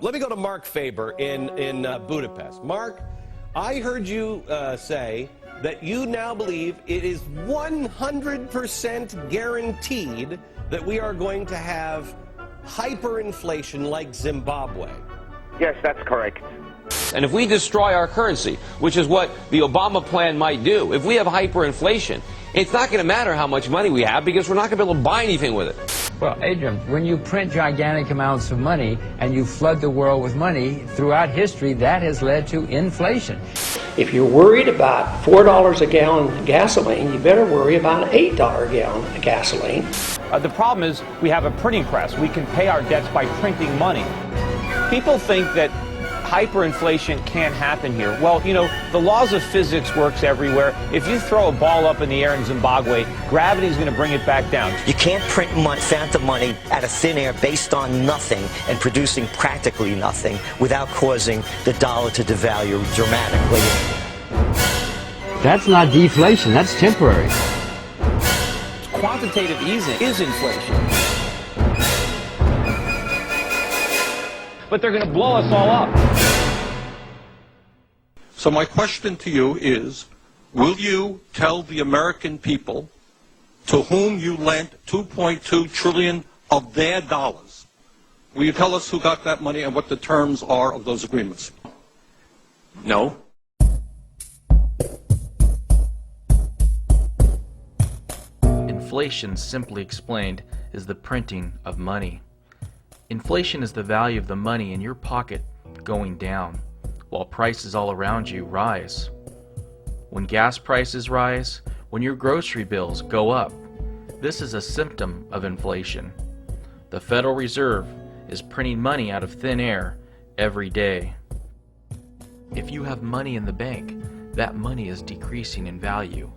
Let me go to Mark Faber in Budapest. Mark, I heard you say that you now believe it is 100% guaranteed that we are going to have hyperinflation like Zimbabwe. Yes, that's correct. And if we destroy our currency, which is what the Obama plan might do, if we have hyperinflation, it's not going to matter how much money we have because we're not going to be able to buy anything with it. Well, Adrian, when you print gigantic amounts of money and you flood the world with money, throughout history, that has led to inflation. If you're worried about $4 a gallon gasoline, you better worry about an $8 a gallon gasoline. The problem is we have a printing press. We can pay our debts by printing money. People think that hyperinflation can't happen here. Well, you know, the laws of physics works everywhere. If you throw a ball up in the air in Zimbabwe, gravity is going to bring it back down. You can't print phantom money out of thin air based on nothing and producing practically nothing without causing the dollar to devalue dramatically. That's not deflation, that's temporary. Quantitative easing is inflation. But they're going to blow us all up. So my question to you is, will you tell the American people to whom you lent $2.2 trillion of their dollars, will you tell us who got that money and what the terms are of those agreements? No. Inflation, simply explained, is the printing of money. Inflation is the value of the money in your pocket going down, while prices all around you rise. When gas prices rise, when your grocery bills go up, this is a symptom of inflation. The Federal Reserve is printing money out of thin air every day. If you have money in the bank, that money is decreasing in value.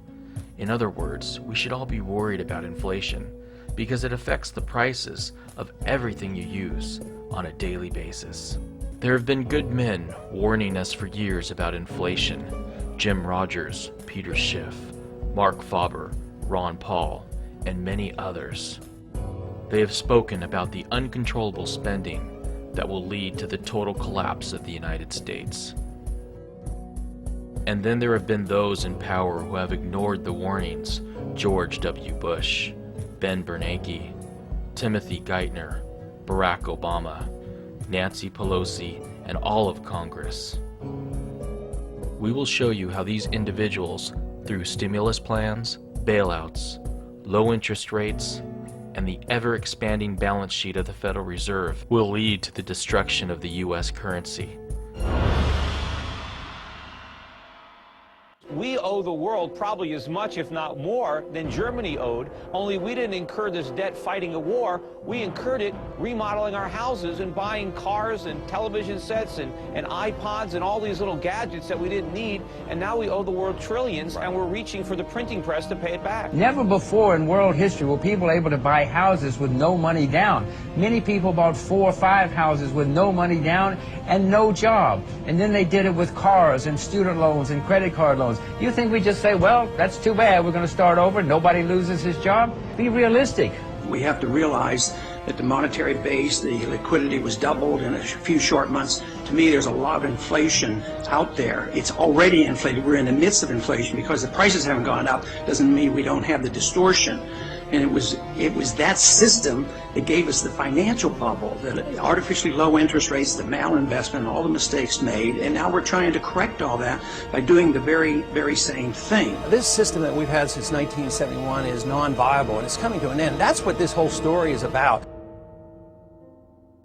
In other words, we should all be worried about inflation, because it affects the prices of everything you use on a daily basis. There have been good men warning us for years about inflation. Jim Rogers, Peter Schiff, Mark Faber, Ron Paul, and many others. They have spoken about the uncontrollable spending that will lead to the total collapse of the United States. And then there have been those in power who have ignored the warnings. George W. Bush, Ben Bernanke, Timothy Geithner, Barack Obama, Nancy Pelosi, and all of Congress. We will show you how these individuals, through stimulus plans, bailouts, low interest rates, and the ever-expanding balance sheet of the Federal Reserve, will lead to the destruction of the U.S. currency. We owe the world probably as much, if not more, than Germany owed, only we didn't incur this debt fighting a war. We incurred it remodeling our houses and buying cars and television sets and iPods and all these little gadgets that we didn't need, and now we owe the world trillions, and we're reaching for the printing press to pay it back. Never before in world history were people able to buy houses with no money down. Many people bought 4 or 5 houses with no money down and no job. And then they did it with cars and student loans and credit card loans. You think we just say, well, that's too bad, we're going to start over, nobody loses his job? Be realistic. We have to realize that the monetary base, the liquidity was doubled in a few short months. To me, there's a lot of inflation out there. It's already inflated. We're in the midst of inflation. Because the prices haven't gone up doesn't mean we don't have the distortion. And it was that system that gave us the financial bubble, the artificially low interest rates, the malinvestment, all the mistakes made, and now we're trying to correct all that by doing the very, very same thing. This system that we've had since 1971 is non-viable, and it's coming to an end. That's what this whole story is about.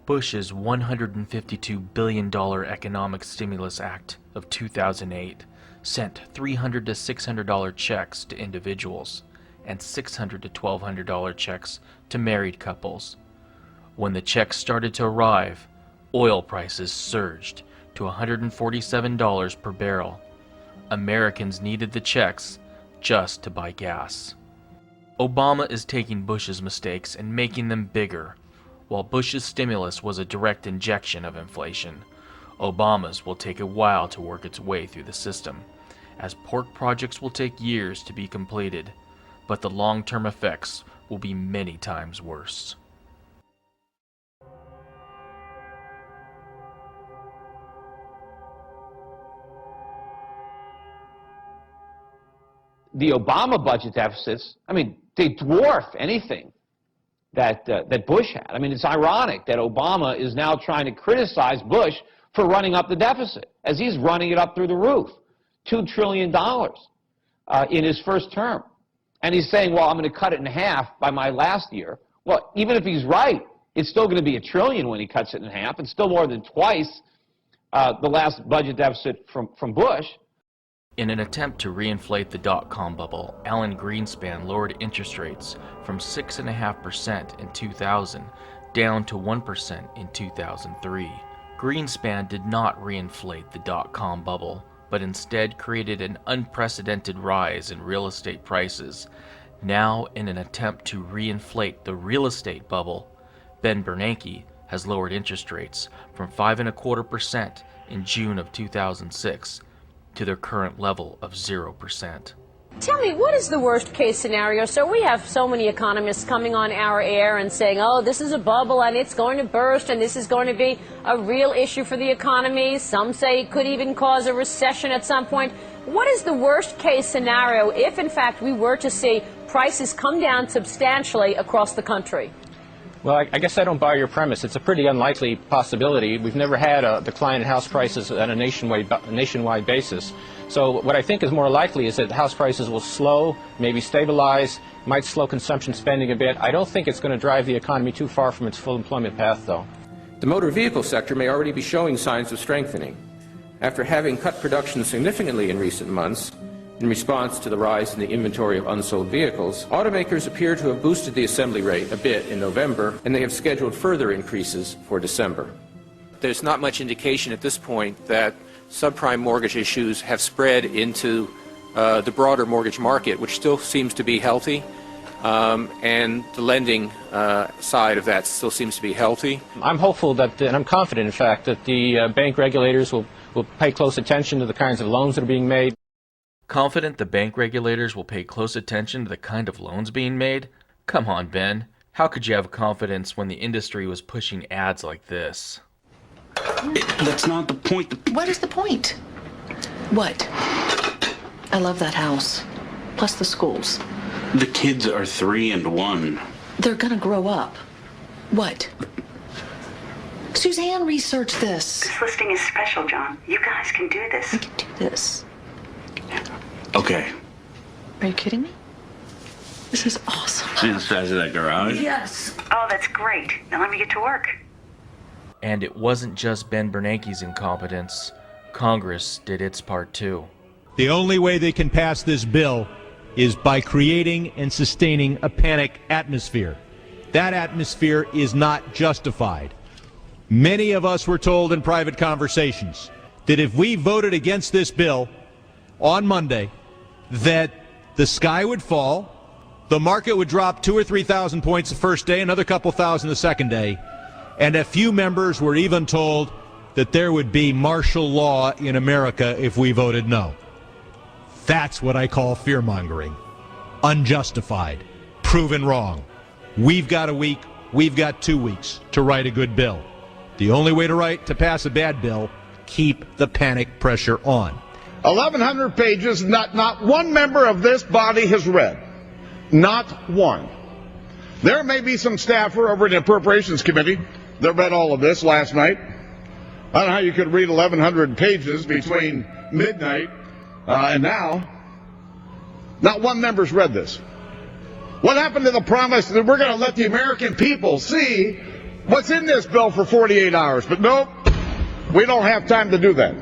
Bush's $152 billion Economic Stimulus Act of 2008 sent $300 to $600 checks to individuals and $600 to $1,200 checks to married couples. When the checks started to arrive, oil prices surged to $147 per barrel. Americans needed the checks just to buy gas. Obama is taking Bush's mistakes and making them bigger. While Bush's stimulus was a direct injection of inflation, Obama's will take a while to work its way through the system, as pork projects will take years to be completed, but the long-term effects will be many times worse. the Obama budget deficits, I mean, they dwarf anything that Bush had. I mean, it's ironic that Obama is now trying to criticize Bush for running up the deficit, as he's running it up through the roof, $2 trillion in his first term. And he's saying, well, I'm going to cut it in half by my last year. Well, even if he's right, it's still going to be $1 trillion when he cuts it in half. It's still more than twice the last budget deficit from Bush. In an attempt to reinflate the dot-com bubble, Alan Greenspan lowered interest rates from 6.5% in 2000 down to 1% in 2003. Greenspan did not reinflate the dot-com bubble, but instead created an unprecedented rise in real estate prices. Now, in an attempt to reinflate the real estate bubble, Ben Bernanke has lowered interest rates from 5.25% in June of 2006 to their current level of 0%. Tell me, what is the worst case scenario? So we have so many economists coming on our air and saying, oh, this is a bubble and it's going to burst and this is going to be a real issue for the economy. Some say it could even cause a recession at some point. What is the worst case scenario if, in fact, we were to see prices come down substantially across the country? Well, I guess I don't buy your premise. It's a pretty unlikely possibility. We've never had a decline in house prices on a nationwide basis. So what I think is more likely is that house prices will slow, maybe stabilize, might slow consumption spending a bit. I don't think it's going to drive the economy too far from its full employment path, though. The motor vehicle sector may already be showing signs of strengthening. After having cut production significantly in recent months, in response to the rise in the inventory of unsold vehicles, automakers appear to have boosted the assembly rate a bit in November, and they have scheduled further increases for December. There's not much indication at this point that subprime mortgage issues have spread into the broader mortgage market, which still seems to be healthy, and the lending side of that still seems to be healthy. I'm hopeful that, and I'm confident, in fact, that the bank regulators will pay close attention to the kinds of loans that are being made. Confident the bank regulators will pay close attention to the kind of loans being made? Come on, Ben. How could you have confidence when the industry was pushing ads like this? That's not the point. What is the point? What? I love that house. Plus the schools. The kids are 3 and 1. They're gonna grow up. What? Suzanne researched this. This listing is special, John. You guys can do this. We can do this. Okay. Are you kidding me? This is awesome. See the size of that garage? Yes. Oh, that's great. Now let me get to work. And it wasn't just Ben Bernanke's incompetence. Congress did its part too. The only way they can pass this bill is by creating and sustaining a panic atmosphere. That atmosphere is not justified. Many of us were told in private conversations that if we voted against this bill on Monday, that the sky would fall, the market would drop 2,000 or 3,000 points the first day, another couple thousand the second day, and a few members were even told that there would be martial law in America if we voted no. That's what I call fear-mongering. Unjustified. Proven wrong. We've got a week, we've got 2 weeks to write a good bill. The only way to pass a bad bill, keep the panic pressure on. 1,100 pages, not one member of this body has read. Not one. There may be some staffer over in the Appropriations Committee that read all of this last night. I don't know how you could read 1,100 pages between midnight and now. Not one member's read this. What happened to the promise that we're going to let the American people see what's in this bill for 48 hours? But nope, we don't have time to do that.